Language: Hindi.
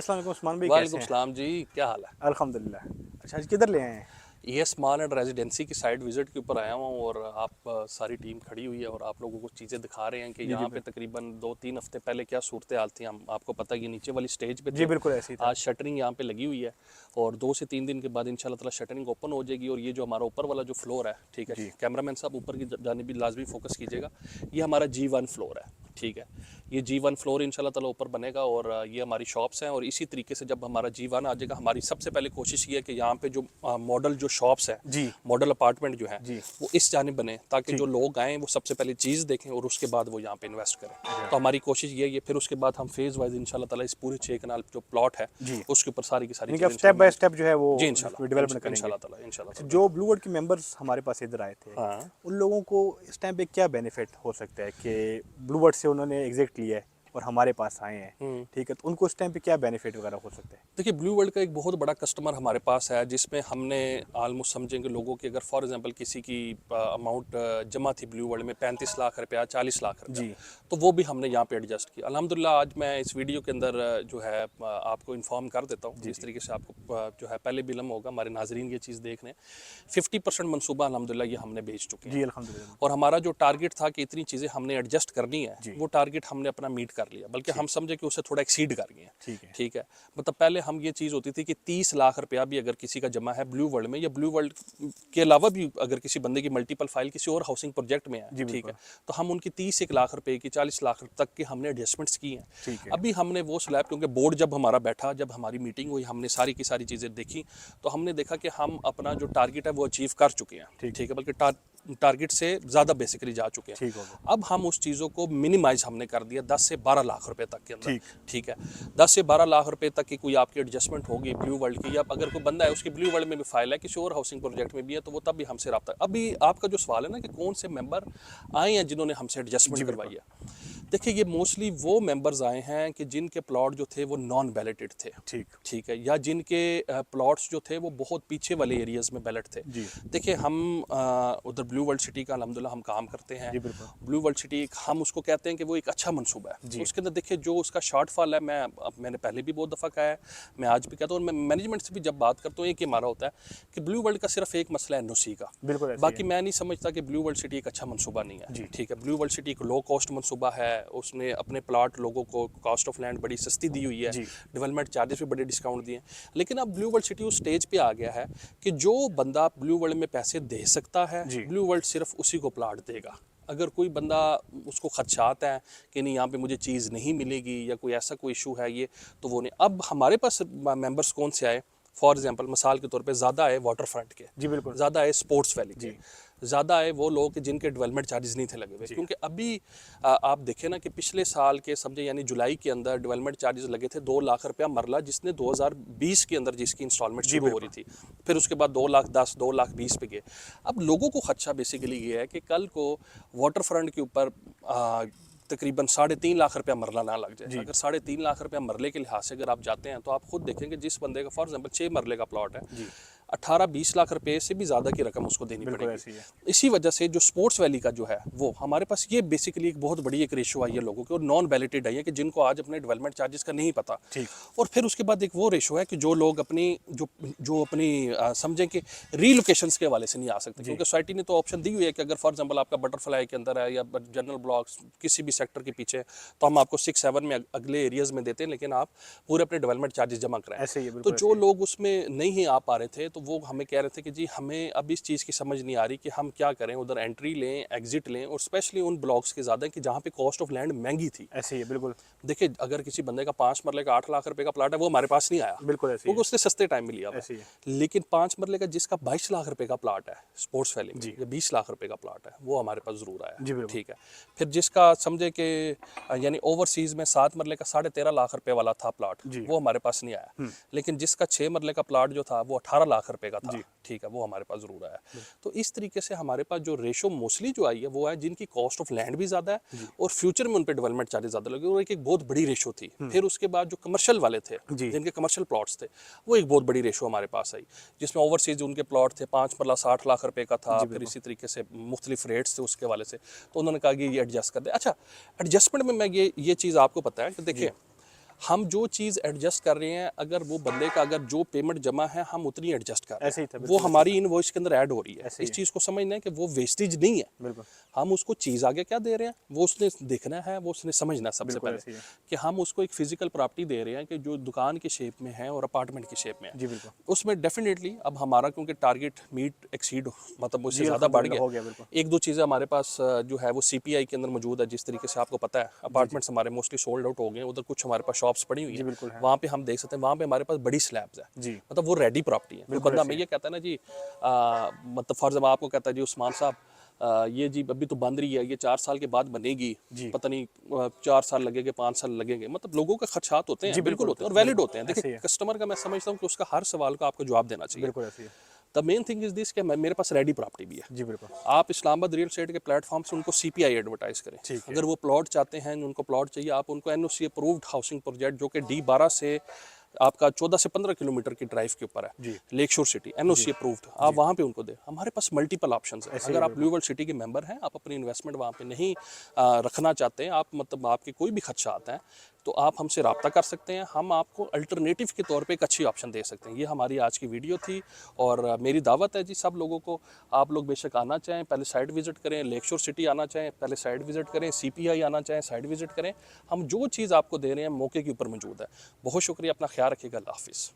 अस्सलाम वालेकुम उस्मान भाई, कैसे वालेकुम हैं? सलाम जी, क्या हाल है? अल्हम्दुलिल्लाह। अच्छा, आज किधर ले आए हैं? ये स्मॉल एंड रेजिडेंसी की साइट विजिट के ऊपर आया हूँ और आप सारी टीम खड़ी हुई है और आप लोगों को चीज़ें दिखा रहे हैं कि जी जी यहाँ पे तकरीबन 2-3 हफ्ते पहले क्या सूरत हाल थी। हम आपको पता है कि नीचे वाली स्टेज पे जी थे। बिल्कुल ऐसे ही था। आज शटरिंग यहाँ पे लगी हुई है और 2 से 3 दिन के बाद इंशाल्लाह ताला शटरिंग ओपन हो जाएगी। और ये जो हमारा ऊपर वाला जो फ्लोर है, ठीक है, जी कैमरामैन साहब ऊपर की जानिब भी लाजमी फोकस कीजिएगा। ये हमारा G1 फ्लोर है, ठीक है। ये G1 फ्लोर इंशाल्लाह ताला ऊपर बनेगा और ये हमारी शॉप्स हैं। और इसी तरीके से जब हमारा G1 आ जाएगा, हमारी सबसे पहले कोशिश ये है कि यहाँ पे जो मॉडल जो शॉप्स हैं, जी मॉडल अपार्टमेंट जो है, जी वो इस जानिब बने ताकि ठीक। जो लोग आएँ वो सबसे पहले चीज़ देखें और उसके बाद वो यहाँ पे इन्वेस्ट करें। अच्छा। तो हमारी कोशिश ये है। फिर उसके बाद हम फेज़ वाइज इंशाल्लाह ताला इस पूरे 6 कनाल जो प्लॉट है जी उसके ऊपर सारी की सारी यानी कि अब चीज़ें स्टेप बाय इंशाल्लाह स्टेप जो है वो जी इंशाल्लाह डेवलपमेंट करेंगे। इंशाल्लाह ताला इंशाल्लाह अच्छा, ताला। जो ब्लू वर्ल्ड के मेंबर्स हमारे पास इधर आए थे, हाँ, उन लोगों को इस टाइम पे क्या बेनिफिट हो सकता है कि ब्लू वर्ल्ड से उन्होंने एग्जिट लिया है और हमारे पास आए हैं, ठीक है, तो उनको इस टाइम पे क्या बेनिफिट वगैरह हो सकता है? देखिए ब्लू वर्ल्ड का एक बहुत बड़ा कस्टमर हमारे पास है जिसमें हमने आलमोस्ट समझेंगे लोगों की, अगर फॉर एग्जांपल किसी की अमाउंट जमा थी ब्लू वर्ल्ड में 35 लाख रुपया, 40 लाख रुपया, जी तो वो भी हमने यहाँ पे एडजस्ट किया अल्हम्दुलिल्लाह। आज मैं इस वीडियो के अंदर जो है आपको इन्फॉर्म कर देता हूँ, जी जिस जी तरीके से आपको जो है पहले भी होगा, हमारे नाजरीन ये चीज़ देख लें। 50% मनसूबा अल्हम्दुलिल्लाह ये हमने भेज चुके हैं। जी अल्हम्दुलिल्लाह। और हमारा जो टारगेट था कि इतनी चीज़ें हमने एडजस्ट करनी है, जी वो टारगेट हमने अपना मीट कर लिया, बल्कि ठीक हम समझे कि उससे थोड़ा एक्सीड कर गए हैं। ठीक है। ठीक है, मतलब पहले हम ये चीज़ होती थी कि 30 लाख रुपया भी अगर किसी का जमा है ब्लू वर्ल्ड में, या ब्लू वर्ल्ड के अलावा भी अगर किसी बंदे की मल्टीपल फाइल किसी और हाउसिंग प्रोजेक्ट में है, जी ठीक है, बिल्कुल। तो हम उनकी 30 लाख रुपए की, 40 लाख तक की हमने एडजस्टमेंट्स की हैं। ठीक है। अभी हमने वो स्लैब, क्योंकि बोर्ड जब हमारा बैठा, जब हमारी मीटिंग हुई, हमने सारी की सारी चीज़ें देखी, तो हमने देखा कि हम अपना जो टारगेट है वो अचीव कर चुके हैं, ठीक ठीक है, बल्कि टारगेट से ज़्यादा बेसिकली जा चुके हैं। ठीक हो गया। अब हम उस चीज़ों को मिनिमाइज हमने कर दिया 10 से 12 लाख रुपए तक के अंदर, ठीक। ठीक है। 10 से 12 लाख रुपए तक की कोई आपकी एडजस्टमेंट होगी ब्लू वर्ल्ड की, या अगर कोई बंदा है उसकी ब्लू वर्ल्ड में भी फाइल है, किसी और हाउसिंग प्रोजेक्ट में भी है, तो वो तब भी हमसे रब्ता। अभी आपका जो सवाल है ना कि कौन से मेंबर आए हैं जिन्होंने हमसे जी एडजस्टमेंट बिल्कुल। करवाई है, देखिए ये मोस्टली वो मेंबर्स आए हैं कि जिनके प्लॉट जो थे वो नॉन बैलेटेड थे, ठीक। ठीक है, या जिनके प्लॉट्स जो थे वो बहुत पीछे वाले एरियाज में बैलेट थे। जी देखिए हम उधर ब्लू वर्ल्ड सिटी का अल्हम्दुलिल्लाह हम काम करते हैं। जी बिल्कुल। ब्लू वर्ल्ड सिटी हम उसको कहते हैं कि वो एक अच्छा मंसूबा है। जी उसके अंदर देखिए जो उसका शॉर्टफॉल है, मैंने पहले भी बहुत दफ़ा कहा है, मैं आज भी कहता हूँ, और मैं मैनेजमेंट से भी जब बात करता हूँ, एक ही हमारा होता है कि ब्लू वर्ल्ड का सिर्फ एक मसला है एनओसी का। बिल्कुल ऐसे ही बाकी है। मैं नहीं समझता कि ब्लू वर्ल्ड सिटी एक अच्छा मंसूबा नहीं है, जी ठीक है। ब्लू वर्ल्ड सिटी एक लो कॉस्ट मंसूबा है, उसने अपने प्लाट लोगों को कॉस्ट ऑफ लैंड बड़ी सस्ती दी हुई है, जी डेवलपमेंट चार्जेस भी बड़े डिस्काउंट दिए हैं। लेकिन अब ब्लू वर्ल्ड सिटी उस स्टेज पे आ गया है कि जो बंदा ब्लू वर्ल्ड में पैसे दे सकता है, जी ब्लू वर्ल्ड सिर्फ उसी को प्लाट देगा। अगर कोई बंदा उसको खदशात है कि नहीं यहाँ पे मुझे चीज़ नहीं मिलेगी, या कोई ऐसा कोई इशू है ये, तो वो नहीं। अब हमारे पास मेंबर्स कौन से आए, फॉर एग्जांपल मिसाल के तौर पे ज़्यादा आए वाटर फ्रंट के, जी बिल्कुल। ज़्यादा आए स्पोर्ट्स वैली के, जी ज़्यादा आए वो लोग जिनके डेवलपमेंट चार्जेस नहीं थे लगे हुए। जी क्योंकि अभी आप देखें ना कि पिछले साल के समझे यानी जुलाई के अंदर डेवलपमेंट चार्जेस लगे थे 2 लाख रुपया मरला, जिसने 2020 के अंदर जिसकी इंस्टॉलमेंट जी शुरू हो रही बिल्कुल। थी। फिर उसके बाद 2 लाख 10, 2 लाख 20 पे गए। अब लोगों को खदशा बेसिकली ये है कि कल को वाटर फ्रंट के ऊपर तकरीबन 3.5 लाख रुपया मरला ना लग जाए। जी अगर 3.5 लाख रुपया मरले के लिहाज से अगर आप जाते हैं, तो आप खुद देखेंगे जिस बंदे का फॉर एग्जांपल 6 मरले का प्लॉट है, जी 18-20 लाख रुपए से भी ज़्यादा की रकम उसको देनी बिल्कुल पड़ेगी। ऐसे ही है। इसी वजह से जो स्पोर्ट्स वैली का जो है वो हमारे पास ये बेसिकली एक बहुत बड़ी एक रेशो आई है लोगों की, और नॉन बैलेटेड आई है कि जिनको आज अपने डेवलपमेंट चार्जेस का नहीं पता। ठीक। और फिर उसके बाद एक वो रेशो है कि जो लोग अपनी जो अपनी समझें कि रीलोकेशंस के हवाले से नहीं आ सकते, जी क्योंकि सोसाइटी ने तो ऑप्शन दी हुई है कि अगर फॉर एग्जांपल आपका बटरफ्लाई के अंदर है या जनरल ब्लॉक्स किसी भी सेक्टर के पीछे है, तो हम आपको 6-7 में अगले एरियाज में देते हैं, लेकिन आप पूरे अपने डेवलपमेंट चार्जेस जमा कराएं। ऐसे ही है, तो बिल्कुल ऐसे जो ही है। लोग उसमें नहीं आ पा रहे थे, तो वो हमें कह रहे थे कि जी हमें अब इस चीज़ की समझ नहीं आ रही कि हम क्या करें, उधर एंट्री लें एग्जिट लें, और स्पेशली उन ब्लॉक्स के ज़्यादा कि जहाँ पे कॉस्ट ऑफ लैंड महंगी थी। ऐसे ही है, बिल्कुल देखिए अगर किसी बंदे का 5 मरले का 8 लाख रुपए का प्लाट है, वो हमारे पास नहीं आया बिल्कुल ऐसे ही क्योंकि है। उसने सस्ते टाइम में लिया हुआ ऐसे ही है। है। लेकिन 5 मरले का जिसका 22 लाख रुपए का प्लाट है स्पोर्ट्स वैली में, जी या 20 लाख रुपए का प्लाट है, वो हमारे पास ज़रूर आया, जी बिल्कुल। ठीक है। फिर जिसका समझे कि यानी ओवरसीज़ में 7 मरले का 13.5 लाख रुपए वाला था प्लाट, जी वो हमारे पास नहीं आया। लेकिन जिसका 6 मरले का प्लाट जो था वो 18 लाख रुपए का था, जी ठीक है, वो हमारे पास ज़रूर आया। तो इस तरीके से हमारे पास जो रेशो मोस्टली जो आई है वो है जिनकी कॉस्ट ऑफ लैंड भी ज़्यादा है और फ्यूचर में उन पर डेवलपमेंट चार्जेस ज़्यादा लगे, और एक बहुत बड़ी रेशो थी। फिर उसके बाद जो कमर्शियल वाले थे, जी जिनके कमर्शियल प्लॉट्स थे, वो एक बहुत बड़ी रेशो हमारे पास आई, जिसमें ओवरसीज उनके प्लॉट थे 5 मरला 60 लाख रुपए का था। जी फिर बिल्कुल। इसी तरीके से मुख्तलिफ रेट्स थे उसके वाले से, तो उन्होंने कहा कि ये एडजस्ट कर दे। अच्छा, एडजस्टमेंट में मैं ये चीज़ आपको पता है कि जी देखिए हम जो चीज़ एडजस्ट कर रहे हैं, अगर वो बंदे का अगर जो पेमेंट जमा है हम उतनी एडजस्ट कर रहे ऐसे ही था, हैं, वो बिल्कुल हमारी इनवॉइस के अंदर ऐड हो रही है। ऐसे ही इस है। चीज़ को समझना है कि वो वेस्टेज नहीं है, बिल्कुल हम उसको चीज़ आगे क्या दे रहे हैं वो उसने देखना है, वो उसने समझना है सबसे बिल्कुल ऐसे ही पहले है। कि हम उसको एक फिजिकल प्रॉपर्टी दे रहे हैं कि जो दुकान की शेप में है और अपार्टमेंट की शेप में है। जी बिल्कुल उसमें डेफिनेटली अब हमारा क्योंकि टारगेट मीट एक्सीड मतलब उससे जी, ज़्यादा बढ़ अल्हम्दुलिल्लाह हो गया, गया बिल्कुल। एक दो चीज़ें हमारे पास जो है वो सीपीआई के अंदर मौजूद है। जिस तरीके से आपको पता है अपार्टमेंट्स हमारे मोस्टली सोल्ड आउट हो गए हैं, उधर कुछ हमारे पास शॉप्स पड़ी हुई जी हैं, बिल्कुल है। वहाँ पे हम देख सकते हैं, वहाँ पे हमारे पास बड़ी स्लैब्स है, जी मतलब वो रेडी प्रॉपर्टी है। कोई बिल्कुल बंदा ऐसे हमें ही ये कहता है ना जी मतलब फॉर एग्जाम्पल आपको कहता है जी उस्मान साहब ये जी अभी तो बन रही है, ये 4 साल के बाद बनेगी, जी। पता नहीं 4 साल लगेंगे 5 साल लगेंगे, मतलब लोगों के खदशात होते हैं, जी बिल्कुल बिल्कुल होते हैं और वैलिड बिल्कुल होते हैं। ऐसे देखिए ही है। कस्टमर का मैं समझता हूँ कि उसका हर सवाल का आपको जवाब देना चाहिए। बिल्कुल ऐसे ही है। The main thing is this कि मेरे पास रेडी प्रॉपर्टी भी है। जी बिल्कुल आप इस्लामाबाद रियल एस्टेट के प्लेटफॉर्म से उनको सीपीआई एडवर्टाइज करें। ठीक है। अगर वो प्लॉट चाहते हैं, उनको प्लॉट चाहिए, आप उनको एनओसी अप्रूव्ड हाउसिंग प्रोजेक्ट जो कि D12 से आपका 14 से 15 किलोमीटर की ड्राइव के ऊपर है, जी लेक शोर सिटी, जी एनओसी अप्रूव्ड, आप वहाँ पे उनको दें। हमारे पास मल्टीपल ऑप्शंस है। ऐसे ही अगर है आप बिल्कुल। ब्लू वर्ल्ड सिटी के मेंबर हैं, आप अपनी इन्वेस्टमेंट वहाँ पे नहीं रखना चाहते हैं, आप मतलब आपके कोई भी खदशा आता है, तो आप हमसे रब्ता कर सकते हैं। हम आपको अल्टरनेटिव के तौर पे एक अच्छी ऑप्शन दे सकते हैं। ये हमारी आज की वीडियो थी और मेरी दावत है जी सब लोगों को, आप लोग बेशक आना चाहें पहले साइट विजिट करें, लेक शोर सिटी आना चाहें पहले साइट विजिट करें, सीपीआई आना चाहें साइट विजिट करें। हम जो चीज़ आपको दे रहे हैं मौके के ऊपर मौजूद है। बहुत शुक्रिया, अपना ख्याल रखिएगा, अल्लाह हाफिज़।